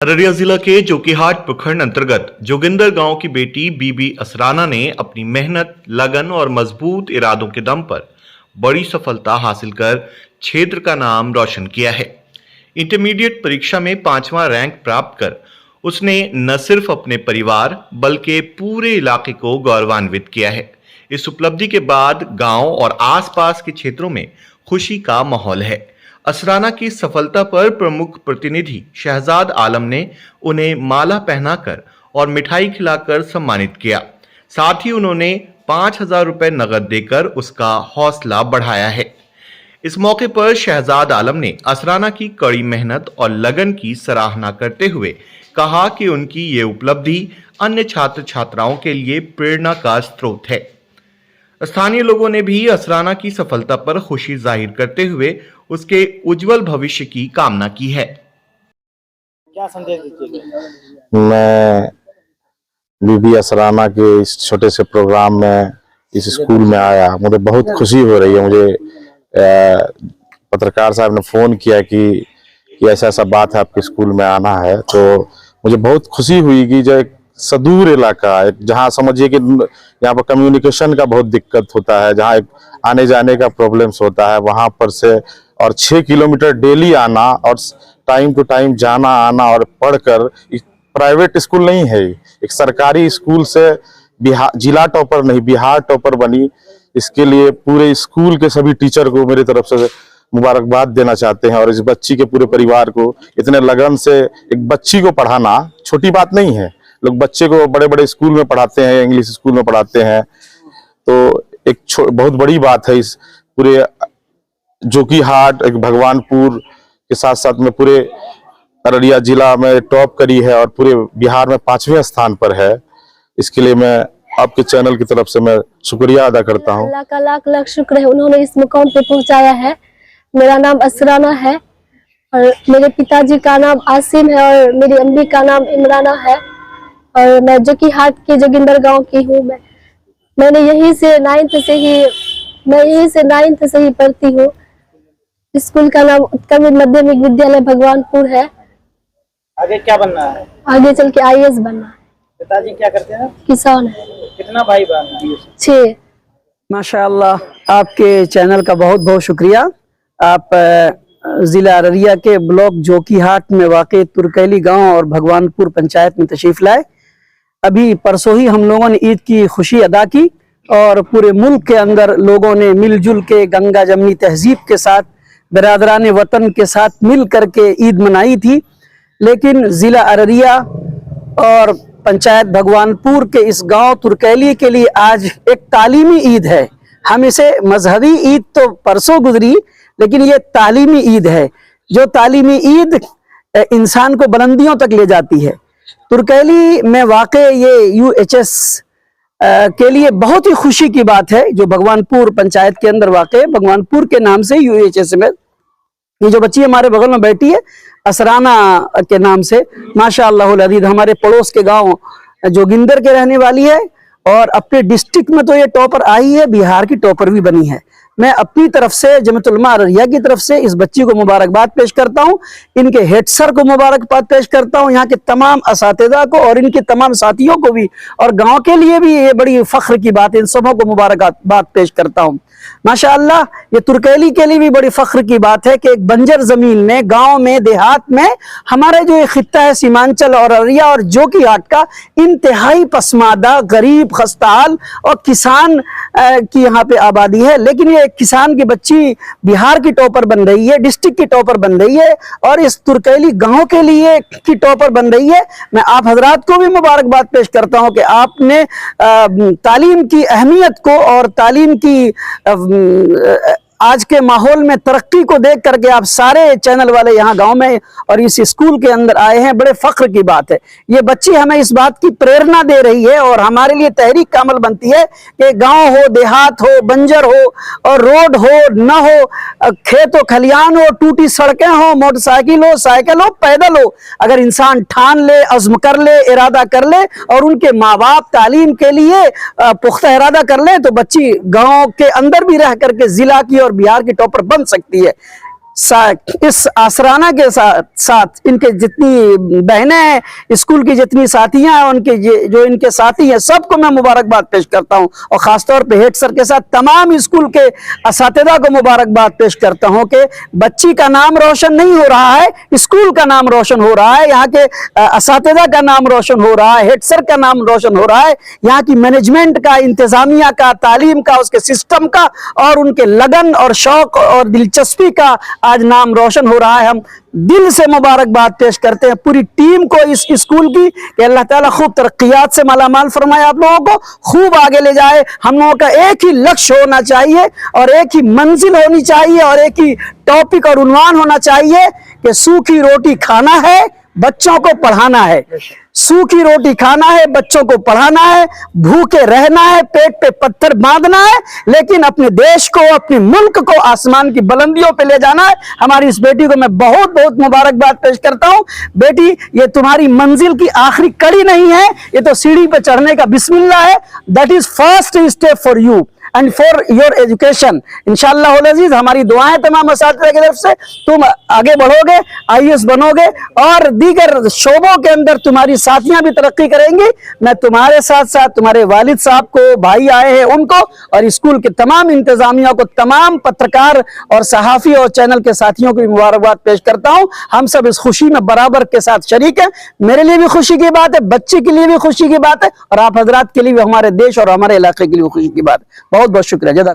अररिया जिला के जोकीहाट प्रखंड अंतर्गत जोगिंदर गांव की बेटी बीबी असराना ने अपनी मेहनत, लगन और मजबूत इरादों के दम पर बड़ी सफलता हासिल कर क्षेत्र का नाम रोशन किया है। इंटरमीडिएट परीक्षा में 5वां रैंक प्राप्त कर उसने न सिर्फ अपने परिवार बल्कि पूरे इलाके को गौरवान्वित किया है। इस उपलब्धि के बाद गांव और आसपास के क्षेत्रों में खुशी का माहौल है। असराना की सफलता पर प्रमुख प्रतिनिधि शहजाद आलम ने उन्हें माला पहनाकर और मिठाई खिलाकर सम्मानित किया। साथ ही उन्होंने 5,000 रुपए नगद देकर उसका हौसला बढ़ाया है। इस मौके पर शहजाद आलम ने असराना की कड़ी मेहनत और लगन की सराहना करते हुए कहा कि उनकी ये उपलब्धि अन्य छात्र छात्राओं के लिए प्रेरणा का स्रोत है। स्थानीय लोगों ने भी असराना की सफलता पर खुशी जाहिर करते हुए उसके उज्जवल भविष्य की कामना की है। क्या संदेश दीजिएगा? मैं बीबी असराना के इस छोटे से प्रोग्राम में इस स्कूल में आया, मुझे बहुत खुशी हो रही है। मुझे पत्रकार साहब ने फोन किया कि ऐसा ऐसा बात है, आपके स्कूल में आना है, तो मुझे बहुत खुशी हुई कि जो एक सुदूर इलाका है, जहाँ समझिए कि यहाँ पर कम्युनिकेशन का बहुत दिक्कत होता है, जहाँ एक आने जाने का प्रॉब्लम्स होता है, वहाँ पर से और 6 किलोमीटर डेली आना और टाइम टू टाइम जाना आना और पढ़कर, प्राइवेट स्कूल नहीं है, एक सरकारी स्कूल से बिहार जिला टॉपर नहीं बिहार टॉपर बनी। इसके लिए पूरे स्कूल के सभी टीचर को मेरी तरफ से मुबारकबाद देना चाहते हैं और इस बच्ची के पूरे परिवार को। इतने लगन से एक बच्ची को पढ़ाना छोटी बात नहीं है। लोग बच्चे को बड़े बड़े स्कूल में पढ़ाते हैं, इंग्लिश स्कूल में पढ़ाते हैं, तो एक बहुत बड़ी बात है। इस पूरे जोकीहाट, एक भगवानपुर के साथ साथ में पूरे अररिया जिला में टॉप करी है और पूरे बिहार में 5वें स्थान पर है। इसके लिए मैं आपके चैनल की तरफ से मैं शुक्रिया अदा करता हूँ। अल्लाह का लाख लाख शुक्र है, उन्होंने इस मुकाम पे पहुंचाया है। मेरा नाम असराना है और मेरे पिताजी का नाम आसिम है और मेरी अम्मी का नाम इमराना है और मैं जोकीहाट के जोगिंदर गांव की हूँ। मैंने यहीं से 9th से ही पढ़ती हूँ। स्कूल का नाम उत्क्रमित माध्यमिक विद्यालय भगवानपुर है। आगे क्या बनना है? आगे चल के IAS बनना है। पिताजी क्या करते हैं? किसान है। कितना भाई बहन? 6। माशाअल्लाह, आपके चैनल का बहुत बहुत शुक्रिया। आप ज़िला अररिया के ब्लॉक जोकीहाट में वाक़ई तुर्कैली गांव और भगवानपुर पंचायत में तशरीफ़ लाए। अभी परसों ही हम लोगों ने ईद की खुशी अदा की और पूरे मुल्क के अंदर लोगों ने मिलजुल के गंगा जमनी तहजीब के साथ, बिरादरान वतन के साथ मिल करके ईद मनाई थी। लेकिन ज़िला अररिया और पंचायत भगवानपुर के इस गांव तुर्कैली के लिए आज एक तालीमी ईद है। हम इसे मजहबी ईद तो परसों गुजरी, लेकिन ये तालीमी ईद है। जो तालीमी ईद इंसान को बुलंदियों तक ले जाती है। तुर्कैली में वाक़ई ये UHS के लिए बहुत ही खुशी की बात है। जो भगवानपुर पंचायत के अंदर वाक़ई भगवानपुर के नाम से UHS में ये जो बच्ची हमारे बगल में बैठी है असराना के नाम से, माशाअल्लाह अज़ीज़, हमारे पड़ोस के गांव जोगिंदर के रहने वाली है और अपने डिस्ट्रिक्ट में तो ये टॉपर आई है, बिहार की टॉपर भी बनी है। मैं अपनी तरफ से जमीयत उलमा अररिया की तरफ से इस बच्ची को मुबारकबाद पेश करता हूँ, इनके हेड सर को मुबारकबाद पेश करता हूँ, यहाँ के तमाम असातिज़ा को और इनके तमाम साथियों को भी, और गांव के लिए भी ये बड़ी फख्र की बात है। इन सबों को मुबारकबाद पेश करता हूँ। माशाअल्लाह, ये तुर्कैली के लिए भी बड़ी फख्र की बात है कि एक बंजर जमीन में, गांव में, देहात में हमारे जो ये खित्ता है सीमांचल और अररिया और जोकीहाट का इंतहाई पसमादा, गरीब, खस्ताहाल और किसान की यहाँ पे आबादी है। लेकिन ये किसान की बच्ची बिहार की टॉपर बन रही है, डिस्ट्रिक्ट की टॉपर बन रही है और इस तुर्कैली गांव के लिए की टॉपर बन रही है। मैं आप हजरात को भी मुबारकबाद पेश करता हूँ कि आपने तालीम की अहमियत को और तालीम की आज के माहौल में तरक्की को देख करके आप सारे चैनल वाले यहाँ गांव में और इस स्कूल के अंदर आए हैं। बड़े फख्र की बात है। ये बच्ची हमें इस बात की प्रेरणा दे रही है और हमारे लिए तहरीक का अमल बनती है कि गांव हो, देहात हो, बंजर हो और रोड हो न हो, खेत हो, खलियान हो, टूटी सड़कें हो, मोटरसाइकिल हो, साइकिल हो, पैदल हो, अगर इंसान ठान ले, अज़्म कर ले, इरादा कर ले और उनके माँ बाप तालीम के लिए पुख्ता इरादा कर ले, तो बच्ची गाँव के अंदर भी रह करके जिला की और बिहार की टॉपर बन सकती है। इस आसराना के साथ इनके जितनी बहनें हैं, स्कूल की जितनी साथियां हैं, उनके जो इनके साथी हैं, सबको मैं मुबारकबाद पेश करता हूं और खासतौर पे हेड सर के साथ तमाम स्कूल के असातिज़ा को मुबारकबाद पेश करता हूं कि बच्ची का नाम रोशन नहीं हो रहा है, स्कूल का नाम रोशन हो रहा है, यहाँ के असातिज़ा का नाम रोशन हो रहा है, हेड सर का नाम रोशन हो रहा है, यहाँ की मैनेजमेंट का, इंतजामिया का, तालीम का, उसके सिस्टम का और उनके लगन और शौक और दिलचस्पी का आज नाम रोशन हो रहा है। हम दिल से मुबारकबाद पेश करते हैं पूरी टीम को इस स्कूल की कि अल्लाह ताला खूब तरक्कियात से मालामाल फरमाए, आप लोगों को खूब आगे ले जाए। हम लोगों का एक ही लक्ष्य होना चाहिए और एक ही मंजिल होनी चाहिए और एक ही टॉपिक और उन्वान होना चाहिए कि सूखी रोटी खाना है, बच्चों को पढ़ाना है। सूखी रोटी खाना है, बच्चों को पढ़ाना है, भूखे रहना है, पेट पे पत्थर बांधना है, लेकिन अपने देश को, अपने मुल्क को आसमान की बुलंदियों पे ले जाना है। हमारी इस बेटी को मैं बहुत बहुत मुबारकबाद पेश करता हूं। बेटी, ये तुम्हारी मंजिल की आखिरी कड़ी नहीं है, ये तो सीढ़ी पे चढ़ने का बिस्मिल्लाह है। That is first step for you and for your education. इंशाअल्लाह अज़ीज, हमारी दुआएं तमाम असातिज़ा की तरफ से, तुम आगे बढ़ोगे, IAS बनोगे और दीगर शोबों के अंदर तुम्हारी साथियां भी तरक्की करेंगी। मैं तुम्हारे साथ साथ तुम्हारे वालिद साहब को, भाई आए हैं उनको और स्कूल के तमाम इंतजामिया को, तमाम पत्रकार और सहाफ़ी और चैनल के साथियों को भी मुबारकबाद पेश करता हूं। हम सब इस खुशी में बराबर के साथ शरीक हैं। मेरे लिए भी खुशी की बात है, बच्चे के लिए भी खुशी की बात है और आप हजरात के लिए भी, हमारे देश और हमारे इलाके के लिए खुशी की बात है। बहुत बहुत शुक्रिया। जज़ाक